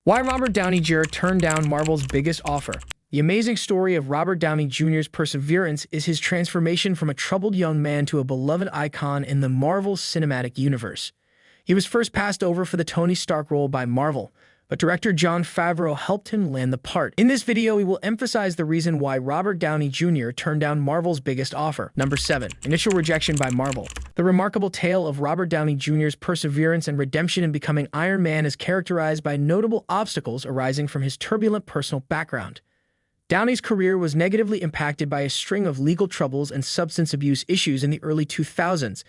Why Robert Downey Jr. turned down Marvel's biggest offer. The amazing story of Robert Downey Jr.'s perseverance is his transformation from a troubled young man to a beloved icon in the Marvel Cinematic Universe. He was first passed over for the Tony Stark role by Marvel, but director Jon Favreau helped him land the part. In this video, we will emphasize the reason why Robert Downey Jr. turned down Marvel's biggest offer. Number 7. Initial rejection by Marvel. The remarkable tale of Robert Downey Jr.'s perseverance and redemption in becoming Iron Man is characterized by notable obstacles arising from his turbulent personal background. Downey's career was negatively impacted by a string of legal troubles and substance abuse issues in the early 2000s.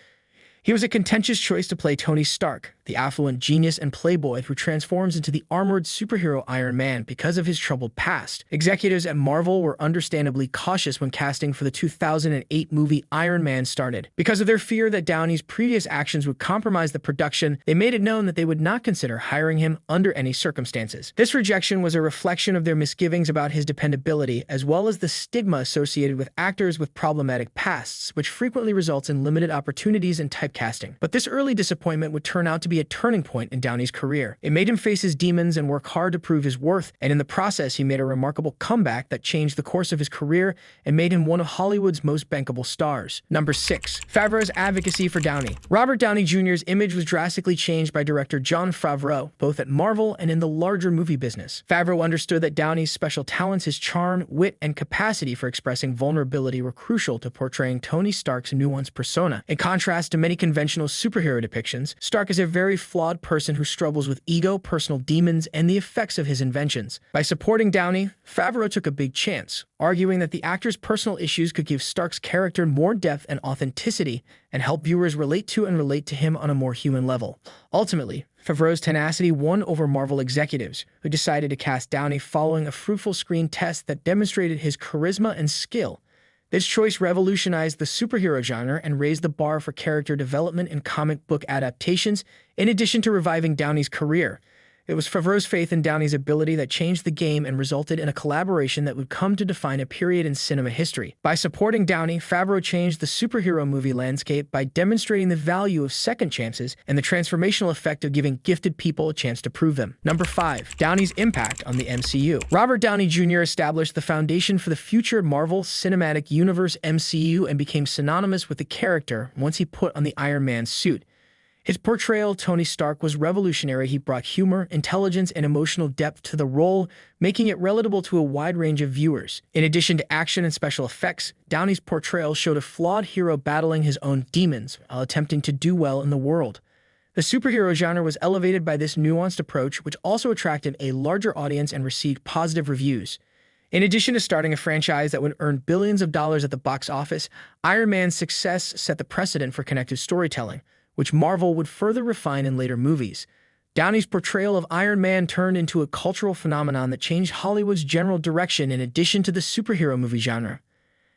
He was a contentious choice to play Tony Stark, the affluent genius and playboy who transforms into the armored superhero Iron Man because of his troubled past. Executives at Marvel were understandably cautious when casting for the 2008 movie Iron Man started. Because of their fear that Downey's previous actions would compromise the production, they made it known that they would not consider hiring him under any circumstances. This rejection was a reflection of their misgivings about his dependability, as well as the stigma associated with actors with problematic pasts, which frequently results in limited opportunities and typecasting. But this early disappointment would turn out to be a turning point in Downey's career. It made him face his demons and work hard to prove his worth, and in the process he made a remarkable comeback that changed the course of his career and made him one of Hollywood's most bankable stars. Number 6. Favreau's advocacy for Downey. Robert Downey Jr.'s image was drastically changed by director Jon Favreau, both at Marvel and in the larger movie business. Favreau understood that Downey's special talents, his charm, wit, and capacity for expressing vulnerability were crucial to portraying Tony Stark's nuanced persona. In contrast to many conventional superhero depictions, Stark is a very flawed person who struggles with ego, personal demons, and the effects of his inventions. By supporting Downey, Favreau took a big chance, arguing that the actor's personal issues could give Stark's character more depth and authenticity and help viewers relate to him on a more human level. Ultimately, Favreau's tenacity won over Marvel executives, who decided to cast Downey following a fruitful screen test that demonstrated his charisma and skill. This choice revolutionized the superhero genre and raised the bar for character development in comic book adaptations, in addition to reviving Downey's career. It was Favreau's faith in Downey's ability that changed the game and resulted in a collaboration that would come to define a period in cinema history. By supporting Downey, Favreau changed the superhero movie landscape by demonstrating the value of second chances and the transformational effect of giving gifted people a chance to prove them. Number 5. Downey's impact on the MCU. Robert Downey Jr. established the foundation for the future Marvel Cinematic Universe MCU and became synonymous with the character once he put on the Iron Man suit. His portrayal of Tony Stark was revolutionary. He brought humor, intelligence, and emotional depth to the role, making it relatable to a wide range of viewers. In addition to action and special effects, Downey's portrayal showed a flawed hero battling his own demons while attempting to do well in the world. The superhero genre was elevated by this nuanced approach, which also attracted a larger audience and received positive reviews. In addition to starting a franchise that would earn billions of dollars at the box office, Iron Man's success set the precedent for connected storytelling, which Marvel would further refine in later movies. Downey's portrayal of Iron Man turned into a cultural phenomenon that changed Hollywood's general direction in addition to the superhero movie genre.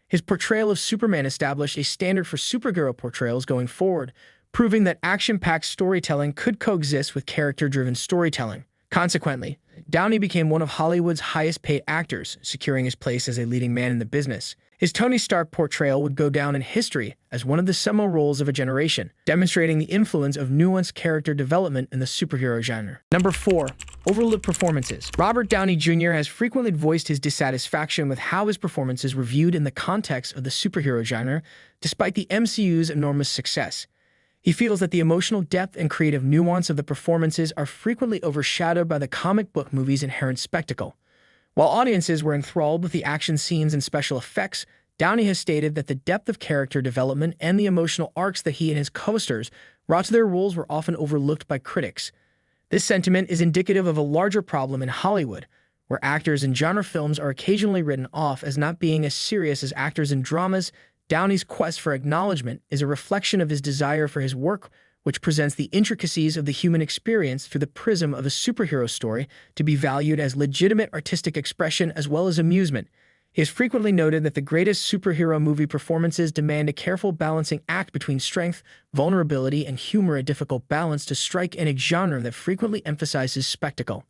His portrayal of Superman established a standard for superhero portrayals going forward, proving that action-packed storytelling could coexist with character-driven storytelling. Consequently, Downey became one of Hollywood's highest-paid actors, securing his place as a leading man in the business. His Tony Stark portrayal would go down in history as one of the seminal roles of a generation, demonstrating the influence of nuanced character development in the superhero genre. Number 4. Overlooked performances. Robert Downey Jr. has frequently voiced his dissatisfaction with how his performances were viewed in the context of the superhero genre, despite the MCU's enormous success. He feels that the emotional depth and creative nuance of the performances are frequently overshadowed by the comic book movie's inherent spectacle. While audiences were enthralled with the action scenes and special effects, Downey has stated that the depth of character development and the emotional arcs that he and his co-stars brought to their roles were often overlooked by critics. This sentiment is indicative of a larger problem in Hollywood, where actors in genre films are occasionally written off as not being as serious as actors in dramas. Downey's quest for acknowledgement is a reflection of his desire for his work, which presents the intricacies of the human experience through the prism of a superhero story to be valued as legitimate artistic expression as well as amusement. He has frequently noted that the greatest superhero movie performances demand a careful balancing act between strength, vulnerability, and humor, a difficult balance to strike in a genre that frequently emphasizes spectacle.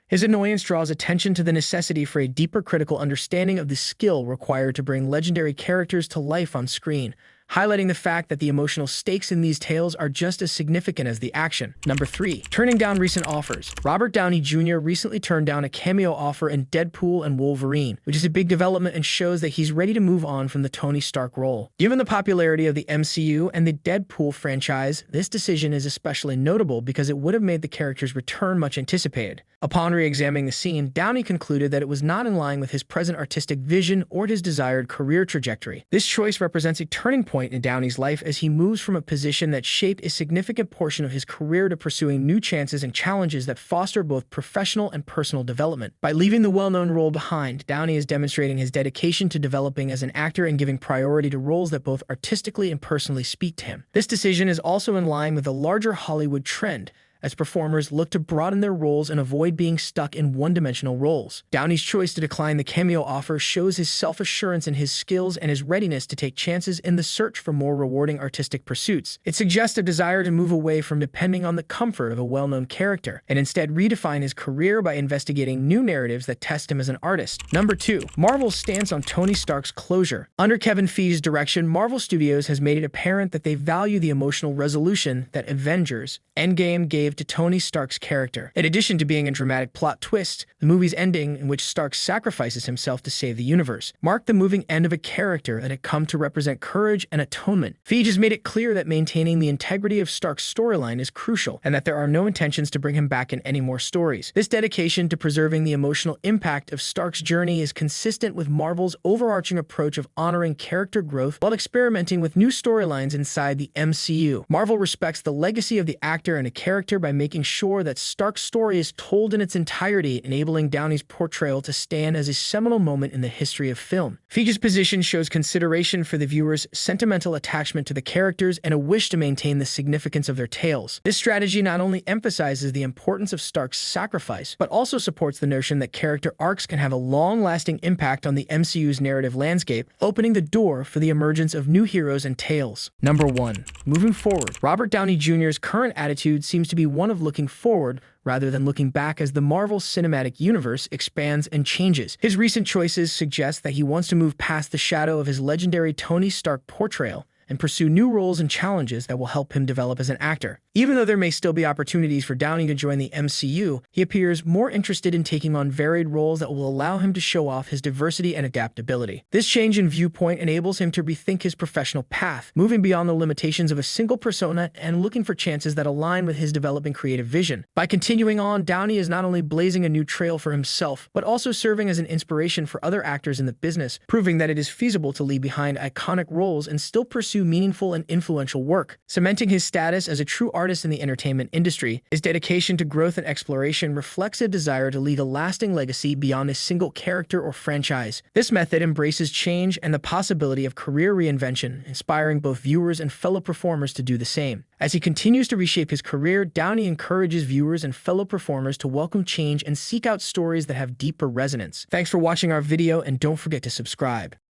His annoyance draws attention to the necessity for a deeper critical understanding of the skill required to bring legendary characters to life on screen, highlighting the fact that the emotional stakes in these tales are just as significant as the action. Number 3. Turning down recent offers. Robert Downey Jr. recently turned down a cameo offer in Deadpool and Wolverine, which is a big development and shows that he's ready to move on from the Tony Stark role. Given the popularity of the MCU and the Deadpool franchise, this decision is especially notable because it would have made the character's return much anticipated. Upon re-examining the scene, Downey concluded that it was not in line with his present artistic vision or his desired career trajectory. This choice represents a turning point in Downey's life as he moves from a position that shaped a significant portion of his career to pursuing new chances and challenges that foster both professional and personal development. By leaving the well-known role behind, Downey is demonstrating his dedication to developing as an actor and giving priority to roles that both artistically and personally speak to him. This decision is also in line with a larger Hollywood trend, as performers look to broaden their roles and avoid being stuck in one-dimensional roles. Downey's choice to decline the cameo offer shows his self-assurance in his skills and his readiness to take chances in the search for more rewarding artistic pursuits. It suggests a desire to move away from depending on the comfort of a well-known character, and instead redefine his career by investigating new narratives that test him as an artist. Number 2. Marvel's stance on Tony Stark's closure. Under Kevin Feige's direction, Marvel Studios has made it apparent that they value the emotional resolution that Avengers Endgame gave to Tony Stark's character. In addition to being a dramatic plot twist, the movie's ending, in which Stark sacrifices himself to save the universe, marked the moving end of a character that had come to represent courage and atonement. Feige has made it clear that maintaining the integrity of Stark's storyline is crucial, and that there are no intentions to bring him back in any more stories. This dedication to preserving the emotional impact of Stark's journey is consistent with Marvel's overarching approach of honoring character growth while experimenting with new storylines inside the MCU. Marvel respects the legacy of the actor and a character by making sure that Stark's story is told in its entirety, enabling Downey's portrayal to stand as a seminal moment in the history of film. Feige's position shows consideration for the viewer's sentimental attachment to the characters and a wish to maintain the significance of their tales. This strategy not only emphasizes the importance of Stark's sacrifice, but also supports the notion that character arcs can have a long-lasting impact on the MCU's narrative landscape, opening the door for the emergence of new heroes and tales. Number 1. Moving forward. Robert Downey Jr.'s current attitude seems to be one of looking forward rather than looking back as the Marvel Cinematic Universe expands and changes. His recent choices suggest that he wants to move past the shadow of his legendary Tony Stark portrayal and pursue new roles and challenges that will help him develop as an actor. Even though there may still be opportunities for Downey to join the MCU, he appears more interested in taking on varied roles that will allow him to show off his diversity and adaptability. This change in viewpoint enables him to rethink his professional path, moving beyond the limitations of a single persona and looking for chances that align with his developing creative vision. By continuing on, Downey is not only blazing a new trail for himself, but also serving as an inspiration for other actors in the business, proving that it is feasible to leave behind iconic roles and still pursue meaningful and influential work. Cementing his status as a true artist in the entertainment industry, his dedication to growth and exploration reflects a desire to leave a lasting legacy beyond a single character or franchise. This method embraces change and the possibility of career reinvention, inspiring both viewers and fellow performers to do the same. As he continues to reshape his career, Downey encourages viewers and fellow performers to welcome change and seek out stories that have deeper resonance. Thanks for watching our video, and don't forget to subscribe.